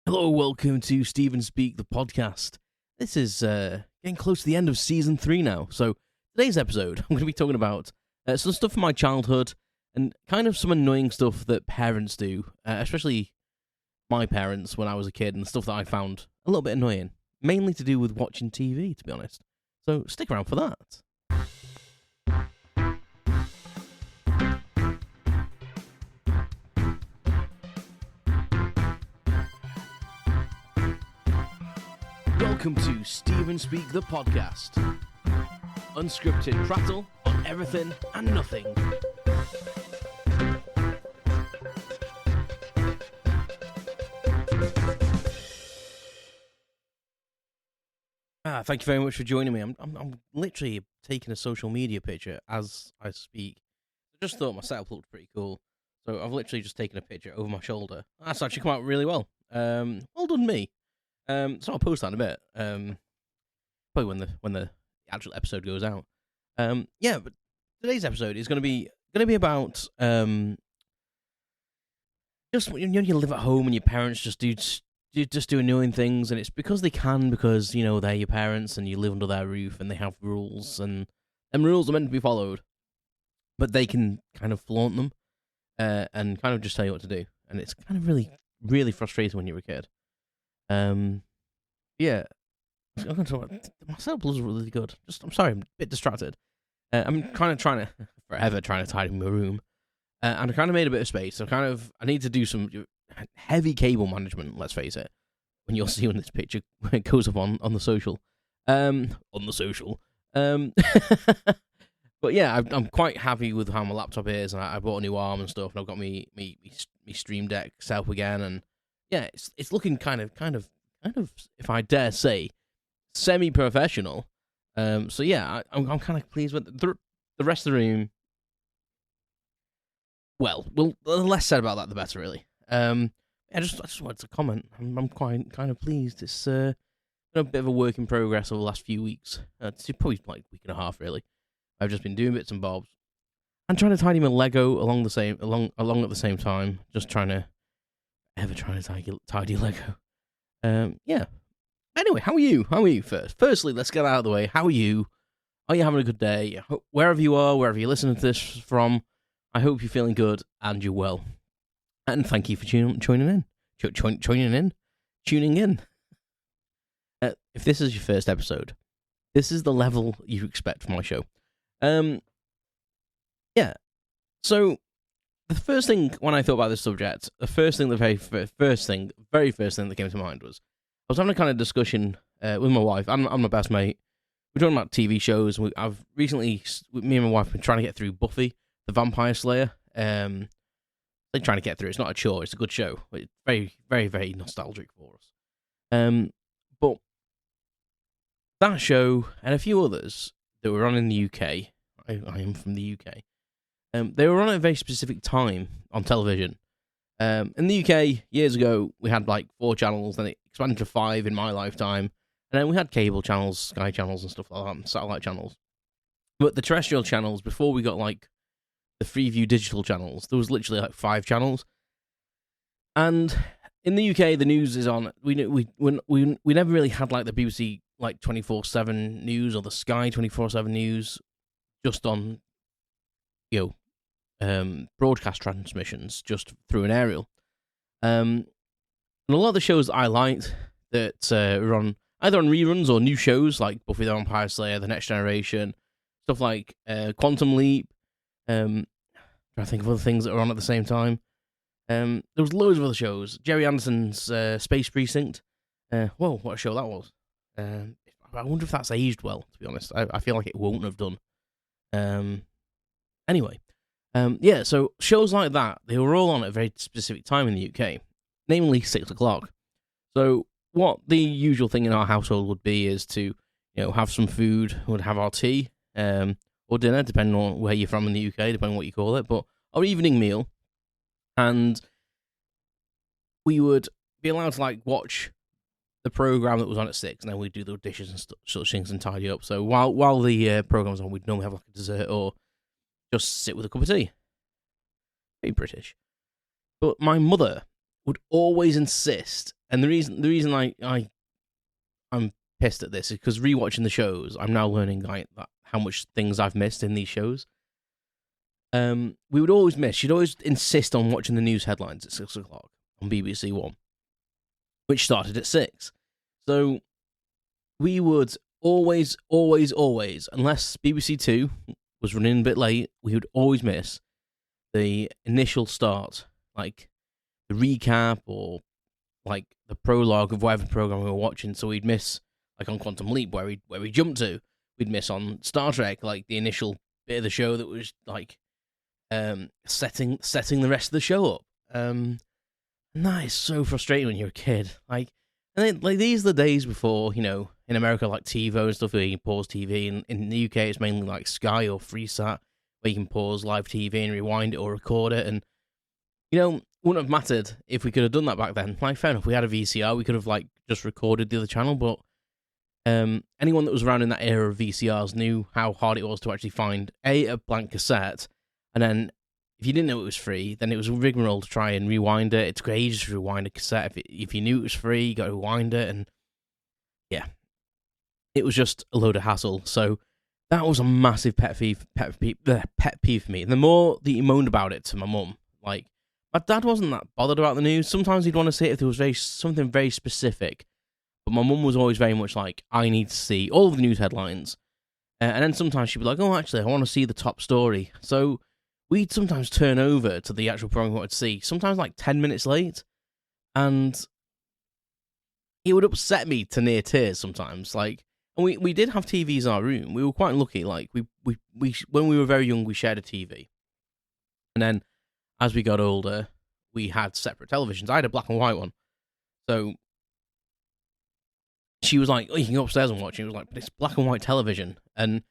Hello, welcome to Stephen Speak, the podcast. This is getting close to the end of Season 3 now, so today's episode, I'm going to be talking about some stuff from my childhood and kind of some annoying stuff that parents do, especially my parents when I was a kid, and stuff that I found a little bit annoying, mainly to do with watching TV, to be honest. So stick around for that. Welcome to Stephen Speak, the podcast. Unscripted prattle on everything and nothing. Thank you very much for joining me. I'm literally taking a social media picture as I speak. I just thought my setup looked pretty cool, so I've literally just taken a picture over my shoulder. That's actually come out really well. Well done, me. So I'll post that in a bit. Probably when the actual episode goes out. Yeah, but today's episode is gonna be about just when you live at home and your parents just do annoying things, and it's because they can, because they're your parents and you live under their roof and they have rules, and them rules are meant to be followed, but they can kind of flaunt them and kind of just tell you what to do, and it's kind of really frustrating when you're a kid. Yeah, I'm going to talk about, my setup was really good. I'm sorry, I'm a bit distracted. I'm kind of trying to tidy my room, and I kind of made a bit of space. So I need to do some heavy cable management. Let's face it. When you'll see when this picture goes up on the social, But yeah, I'm quite happy with how my laptop is, and I bought a new arm and stuff, and I've got me Stream Deck set up again, and yeah, it's looking kind of, if I dare say, semi-professional. So yeah, I'm kind of pleased with the rest of the room. Well, the less said about that, the better, really. I just wanted to comment. I'm quite kind of pleased. It's been a bit of a work in progress over the last few weeks. It's probably like a week and a half, really. I've just been doing bits and bobs. I'm trying to tidy my Lego along at the same time. Just trying to tidy Lego. Yeah. Anyway, how are you? Firstly, let's get out of the way. How are you? Are you having a good day? Wherever you are, wherever you're listening to this from, I hope you're feeling good and you're well. And thank you for tuning in. If this is your first episode, this is the level you expect from my show. Yeah. So the first thing when I thought about this subject, the very first thing that came to mind was I was having a kind of discussion with my wife. I'm my best mate. We're talking about TV shows. Me and my wife, been trying to get through Buffy, the Vampire Slayer. Trying to get through. It's not a chore. It's a good show. It's very, very, very nostalgic for us. But that show and a few others that were on in the UK. I am from the UK. They were on at a very specific time on television. In the UK, years ago, we had like 4 channels, then it expanded to 5 in my lifetime, and then we had cable channels, Sky channels and stuff like that, and satellite channels. But the terrestrial channels, before we got like the Freeview digital channels, there was literally like 5 channels. And in the UK, the news is on. We never really had like the BBC like 24/7 news or the Sky 24/7 news, just on broadcast transmissions just through an aerial. And a lot of the shows that I liked that were on either on reruns or new shows like Buffy the Vampire Slayer, The Next Generation, stuff like Quantum Leap. I think of other things that were on at the same time. There was loads of other shows. Jerry Anderson's Space Precinct. Whoa, what a show that was. I wonder if that's aged well, to be honest. I feel like it won't have done. Anyway. Yeah, so shows like that, they were all on at a very specific time in the UK, namely 6 o'clock. So what the usual thing in our household would be is to, have some food, would have our tea, or dinner, depending on where you're from in the UK, depending on what you call it, but our evening meal, and we would be allowed to watch the program that was on at 6, and then we'd do the dishes and such things and tidy up. So while the program's on, we'd normally have a dessert or just sit with a cup of tea. Very British. But my mother would always insist And the reason I'm pissed at this is because rewatching the shows, I'm now learning like that, how much things I've missed in these shows. We would always miss. She'd always insist on watching the news headlines at 6 o'clock on BBC One, which started at 6. So we would always, unless BBC Two was running a bit late, we would always miss the initial start, like the recap or like the prologue of whatever program we were watching. So we'd miss, like on Quantum Leap, where we jumped to. We'd miss on Star Trek, like the initial bit of the show that was like setting the rest of the show up. And that is so frustrating when you're a kid. Like, and then, like, these are the days before, you know, in America, like TiVo and stuff, where you can pause TV. And in the UK, it's mainly like Sky or Freesat, where you can pause live TV and rewind it or record it. And, you know, wouldn't have mattered if we could have done that back then. Like, fair enough, we had a VCR, we could have, like, just recorded the other channel, but anyone that was around in that era of VCRs knew how hard it was to actually find, a blank cassette, and then if you didn't know it was free, then it was a rigmarole to try and rewind it. It took ages to rewind a cassette. If you knew it was free, you got to rewind it, and yeah, it was just a load of hassle. So that was a massive pet peeve for me. And the more that you moaned about it to my mum, like, my dad wasn't that bothered about the news. Sometimes he'd want to see it if there was something very specific, but my mum was always very much like, I need to see all of the news headlines. And then sometimes she'd be like, oh, actually, I want to see the top story. So we'd sometimes turn over to the actual program we wanted to see, sometimes like 10 minutes late. And it would upset me to near tears sometimes. Like, and we did have TVs in our room. We were quite lucky. Like, we when we were very young, we shared a TV. And then as we got older, we had separate televisions. I had a black and white one. So she was like, oh, you can go upstairs and watch it. It was like, but it's black and white television. And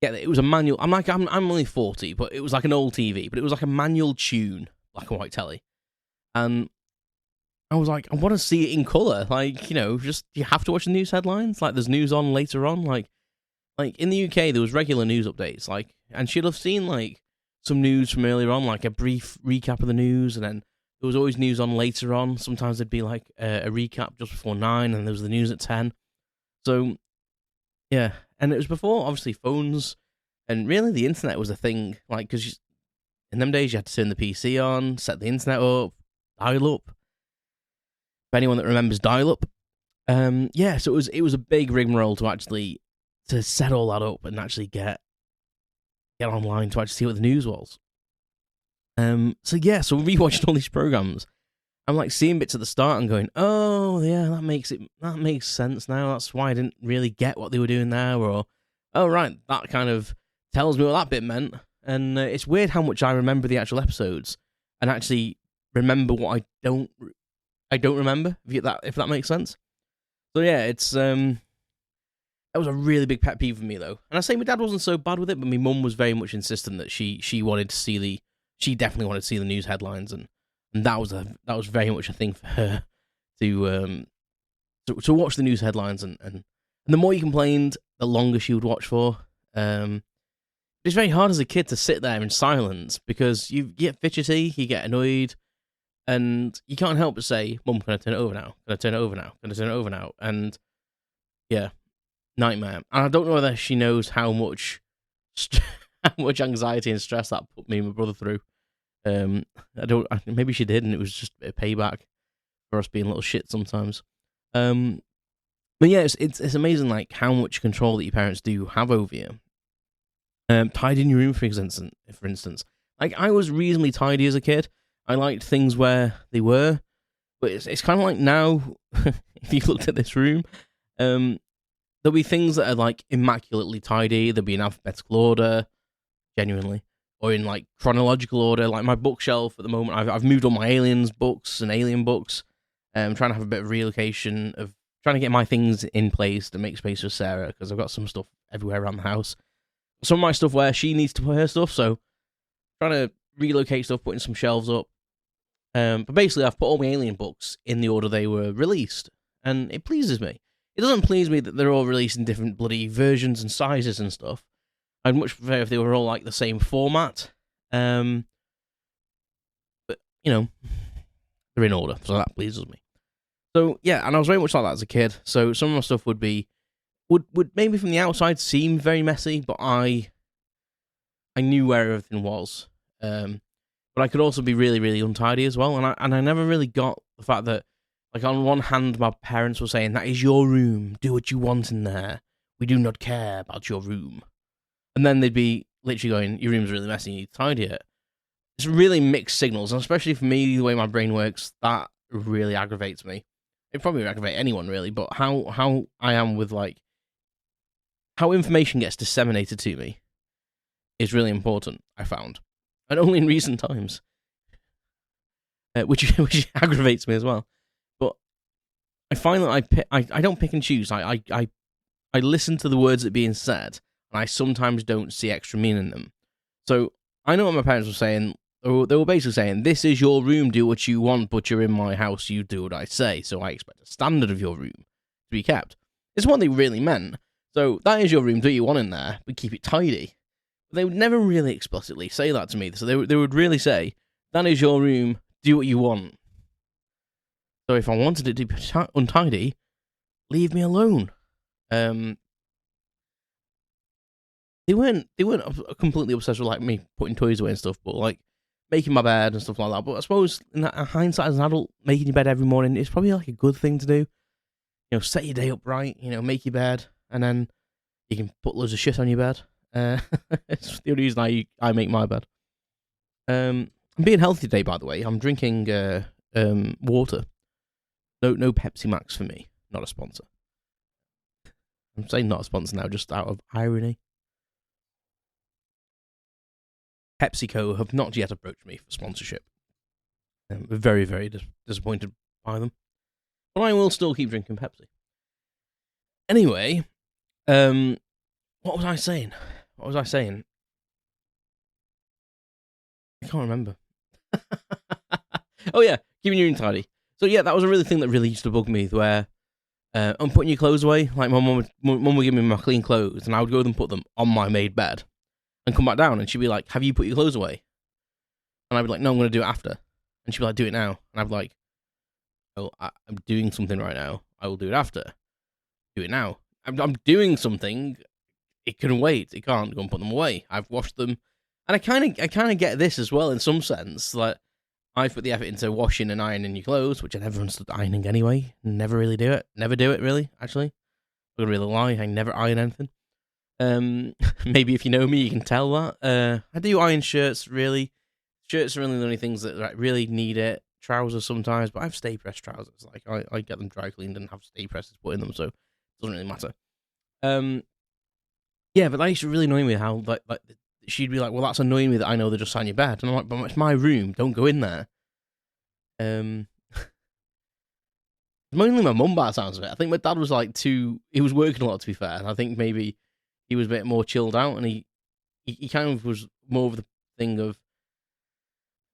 yeah, it was a manual. I'm only 40, but it was like an old TV, but it was like a manual tune, black and white telly. And I was like, I want to see it in colour. Like, you know, just, you have to watch the news headlines. Like, there's news on later on. Like in the UK, there was regular news updates. Like, and she'd have seen, like, some news from earlier on, like a brief recap of the news, and then there was always news on later on. Sometimes there'd be like a recap just before 9, and there was the news at 10. So, yeah. And it was before, obviously, phones, and really the internet was a thing. Like, because in them days, you had to turn the PC on, set the internet up, dial up. For anyone that remembers dial up. Yeah, so it was a big rigmarole to set all that up and actually get online to actually see what the news was. So rewatching all these programs, I'm like seeing bits at the start and going, oh yeah, that makes sense now. That's why I didn't really get what they were doing there, or oh right, that kind of tells me what that bit meant. And it's weird how much I remember the actual episodes and actually remember what I don't remember. If that makes sense. So yeah, it's that was a really big pet peeve for me though. And I say my dad wasn't so bad with it, but my mum was very much insistent that she definitely wanted to see the news headlines, and that was very much a thing for her to watch the news headlines, and the more you complained, the longer she would watch for. It's very hard as a kid to sit there in silence because you get fidgety, you get annoyed, and you can't help but say, Mum, can I turn it over now? Can I turn it over now? Can I turn it over now? And yeah, nightmare. And I don't know whether she knows how much anxiety and stress that put me and my brother through. Maybe she did, and it was just a bit of payback for us being little shit sometimes. But yeah, it's amazing like how much control that your parents do have over you. Tidying your room, for instance. Like, I was reasonably tidy as a kid. I liked things where they were, but it's kind of like now, if you looked at this room, there'll be things that are like immaculately tidy. There'll be in alphabetical order, genuinely, or in like chronological order. Like my bookshelf at the moment, I've moved all my aliens books and alien books. I'm trying to have a bit of relocation of trying to get my things in place to make space for Sarah, because I've got some stuff everywhere around the house. Some of my stuff where she needs to put her stuff, so trying to relocate stuff, putting some shelves up. But basically, I've put all my alien books in the order they were released, and it pleases me. It doesn't please me that they're all released in different bloody versions and sizes and stuff. I'd much prefer if they were all like the same format. But, you know, they're in order, so that pleases me. So yeah, and I was very much like that as a kid. So some of my stuff would maybe from the outside seem very messy, but I knew where everything was. But I could also be really, really untidy as well, and I never really got the fact that, like, on one hand, my parents were saying, "That is your room. Do what you want in there. We do not care about your room." And then they'd be literally going, "Your room's really messy. You need to tidy it." It's really mixed signals, and especially for me, the way my brain works, that really aggravates me. It probably would aggravate anyone, really, but how I am with, like, how information gets disseminated to me is really important, I found. And only in recent times. Which aggravates me as well. But I find that I don't pick and choose. I listen to the words that are being said, and I sometimes don't see extra meaning in them. So I know what my parents were saying. They were basically saying, "This is your room, do what you want, but you're in my house, you do what I say. So I expect a standard of your room to be kept." It's what they really meant. So that is your room, do what you want in there, but keep it tidy. But they would never really explicitly say that to me. So they would really say, "That is your room, do what you want." So if I wanted it to be untidy, leave me alone. They weren't completely obsessed with, like, me putting toys away and stuff, but, like, making my bed and stuff like that. But I suppose in hindsight, as an adult, making your bed every morning is probably, like, a good thing to do. You know, set your day up right. You know, make your bed, and then you can put loads of shit on your bed. It's the only reason I make my bed. I'm being healthy today, by the way. I'm drinking water. No Pepsi Max for me. Not a sponsor. I'm saying not a sponsor now, just out of irony. PepsiCo have not yet approached me for sponsorship. I'm very, very disappointed by them. But I will still keep drinking Pepsi. Anyway, what was I saying? I can't remember. Oh yeah, keeping your room tidy. So yeah, that was a really thing that really used to bug me, where I'm putting your clothes away. Like, my mum would give me my clean clothes, and I would go and put them on my made bed, and come back down, and she'd be like, "Have you put your clothes away?" And I'd be like, "No, I'm going to do it after." And she'd be like, "Do it now." And I'd be like, "Oh, I'm doing something right now. I will do it after. Do it now. I'm doing something. It can wait. It can't. Go and put them away. I've washed them." And I kind of get this as well, in some sense. Like, I've put the effort into washing and ironing your clothes, which I never understood ironing anyway. Never really do it. Never do it, really, actually. I'm gonna really lie. I never iron anything. Maybe if you know me, you can tell that. I do iron shirts, really. Shirts are really the only things that, like, really need it. Trousers sometimes, but I have stay pressed trousers. Like, I get them dry cleaned and have stay presses put in them, so it doesn't really matter. Yeah, but that used to really annoy me, how, like she'd be like, "Well, that's annoying me that I know they're just on your bed." And I'm like, "But it's my room. Don't go in there." Mainly my mum, by the sounds of it. I think my dad was, like, he was working a lot, to be fair, and I think maybe he was a bit more chilled out, and he kind of was more of the thing of,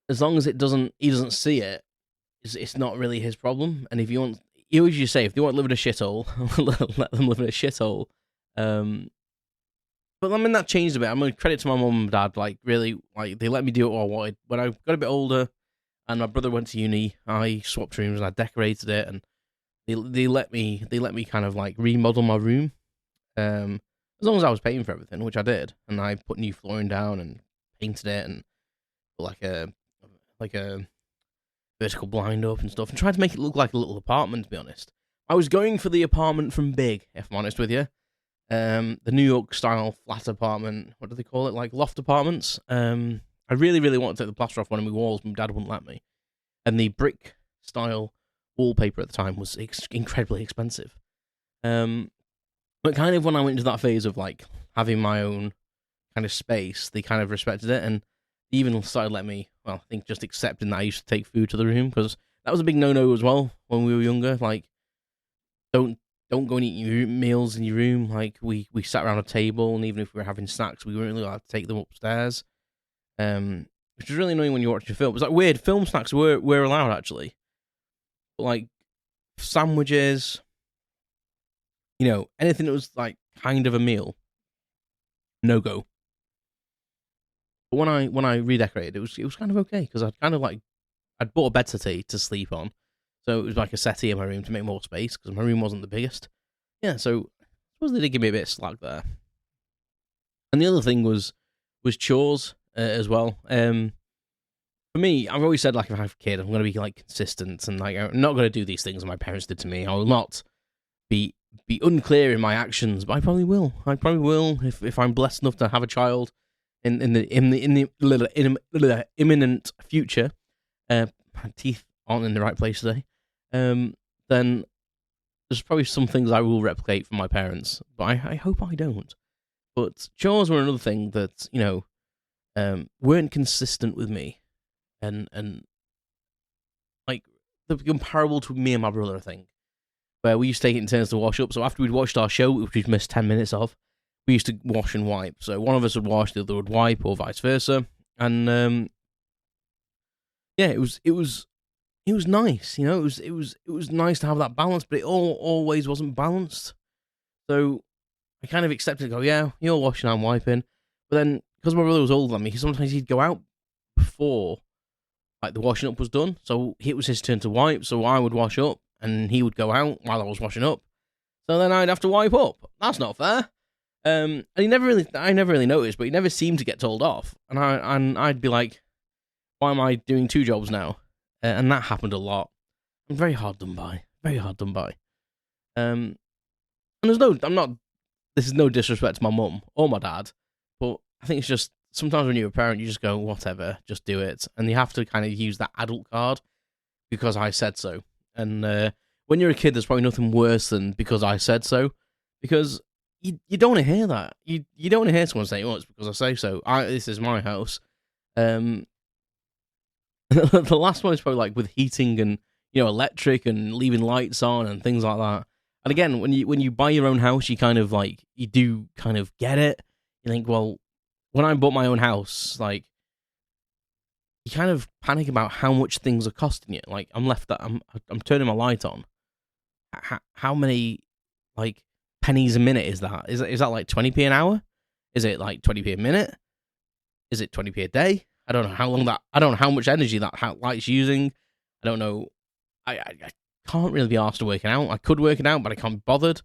as long as he doesn't see it, it's not really his problem. And if you want, he always used to say, if they want to live in a shithole, let them live in a shithole. But I mean, that changed a bit. I'm going to credit to my mum and dad. Like, really, like, they let me do what I wanted. When I got a bit older and my brother went to uni, I swapped rooms and I decorated it, and they let me kind of, like, remodel my room. As long as I was paying for everything, which I did, and I put new flooring down and painted it, and put like a vertical blind up and stuff, and tried to make it look like a little apartment, to be honest. I was going for the apartment from Big, if I'm honest with you. The New York style flat apartment. What do they call it? Like, loft apartments. I really, really wanted to take the plaster off one of my walls, but my dad wouldn't let me. And the brick style wallpaper at the time was incredibly expensive. But kind of when I went into that phase of, like, having my own kind of space, they kind of respected it, and they even started letting me, well, I think just accepting that I used to take food to the room, because that was a big no-no as well when we were younger. Like, don't go and eat your meals in your room. Like, we sat around a table, and even if we were having snacks, we weren't really allowed to take them upstairs. Which was really annoying when you watch a film. It was, like, weird. Film snacks were allowed, actually. But, like, sandwiches, you know, anything that was, like, kind of a meal, no go. But when I redecorated, it was kind of okay, because I'd bought a bed settee to sleep on, So it was like a settee in my room to make more space, because my room wasn't the biggest. Yeah, so I suppose they did give me a bit of slack there. And the other thing was chores as well. For me, I've always said, like, if I have a kid, I'm going to be, like, consistent, and, like, I'm not going to do these things that my parents did to me. I will not be unclear in my actions, but I probably will. If I'm blessed enough to have a child in the imminent future. My teeth aren't in the right place today. Then there's probably some things I will replicate from my parents, but I hope I don't. But chores were another thing that, weren't consistent with me. And like, they're comparable to me and my brother, I think, where we used to take it in turns to wash up. So after we'd watched our show, which we'd missed 10 minutes of, we used to wash and wipe. So one of us would wash, the other would wipe, or vice versa. And yeah, it was nice, it was nice to have that balance, but it always wasn't balanced. So I kind of accepted, go, yeah, you're washing, I'm wiping. But then, because my brother was older than me, sometimes he'd go out before, like, the washing up was done. So it was his turn to wipe, so I would wash up, and he would go out while I was washing up. So then I'd have to wipe up. That's not fair. And I never really noticed, but he never seemed to get told off. And I'd be like, why am I doing two jobs now? And that happened a lot. I'm very hard done by. And this is no disrespect to my mum or my dad, but I think it's just, sometimes when you're a parent, you just go, whatever, just do it. And you have to kind of use that adult card, because I said so. And when you're a kid, there's probably nothing worse than because I said so, because you don't want to hear that. You don't want to hear someone say, oh, it's because I say so. This is my house. The last one is probably like with heating and, electric and leaving lights on and things like that. And again, when you buy your own house, you kind of like, you do kind of get it. You think, well, when I bought my own house, like, you kind of panic about how much things are costing you. Like, I'm turning my light on. How many, like, pennies a minute is that? Is that like 20p an hour? Is it like 20p a minute? Is it 20p a day? I don't know I don't know how much energy that light's using. I don't know. I can't really be asked to work it out. I could work it out, but I can't be bothered.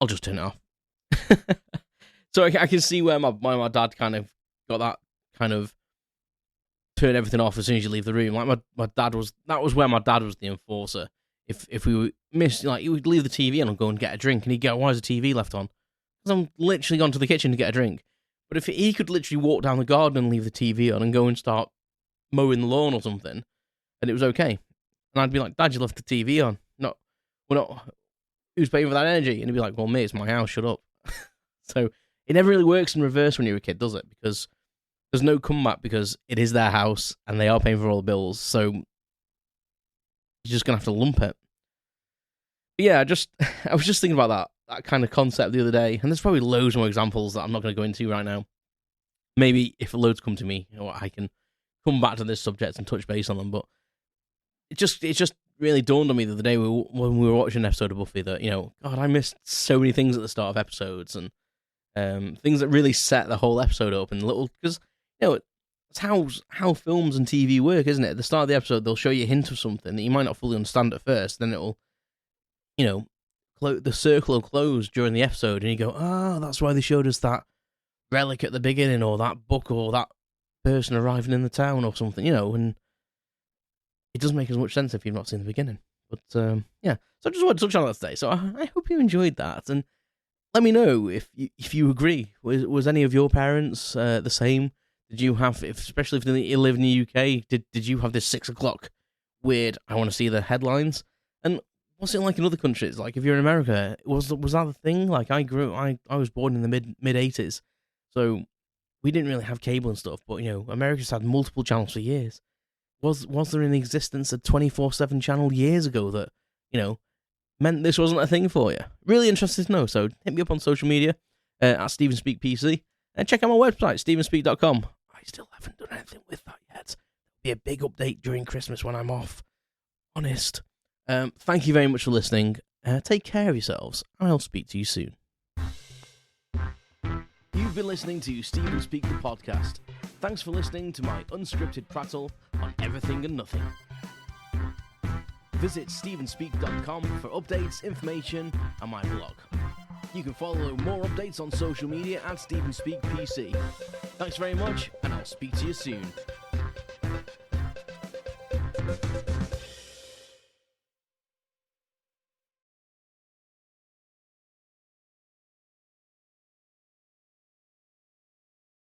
I'll just turn it off. So I can see where my dad kind of got that kind of turn everything off as soon as you leave the room. Like, that was where my dad was the enforcer. If we were missed, like, he would leave the TV on and go and get a drink, and he'd go, why is the TV left on? Because I'm literally gone to the kitchen to get a drink. But if he could literally walk down the garden and leave the TV on and go and start mowing the lawn or something, and it was okay. And I'd be like, Dad, you left the TV on. Who's paying for that energy? And he'd be like, well, mate, it's my house, shut up. So it never really works in reverse when you're a kid, does it? Because there's no comeback, because it is their house and they are paying for all the bills. So you're just going to have to lump it. But yeah, I was just thinking about that kind of concept the other day, and there's probably loads more examples that I'm not going to go into right now. Maybe if loads come to me, I can come back to this subject and touch base on them. But it just really dawned on me the other day when we were watching an episode of Buffy that, God, I missed so many things at the start of episodes, and things that really set the whole episode up, and because it's how films and TV work, isn't it? At the start of the episode, they'll show you a hint of something that you might not fully understand at first, then it'll, the circle will close during the episode, and you go, that's why they showed us that relic at the beginning, or that book, or that person arriving in the town, or something, and it doesn't make as much sense if you've not seen the beginning. But yeah, so I just wanted to touch on that today. So I hope you enjoyed that, and let me know if you agree. Was any of your parents the same? Did you have, especially if you live in the UK, did you have this 6 o'clock weird, I want to see the headlines? And what's it like in other countries? Like, if you're in America, was that the thing? Like, I was born in the mid 80s, so we didn't really have cable and stuff. But America's had multiple channels for years. Was there in existence a 24/7 channel years ago that meant this wasn't a thing for you? Really interested to know. So hit me up on social media at StephenSpeakPC, and check out my website, StephenSpeak.com. I still haven't done anything with that yet. There'll be a big update during Christmas when I'm off. Honest. Thank you very much for listening. Take care of yourselves, and I'll speak to you soon. You've been listening to Stephen Speak the podcast. Thanks for listening to my unscripted prattle on everything and nothing. Visit stevenspeak.com for updates, information, and my blog. You can follow more updates on social media at StevenspeakPC. Thanks very much, and I'll speak to you soon.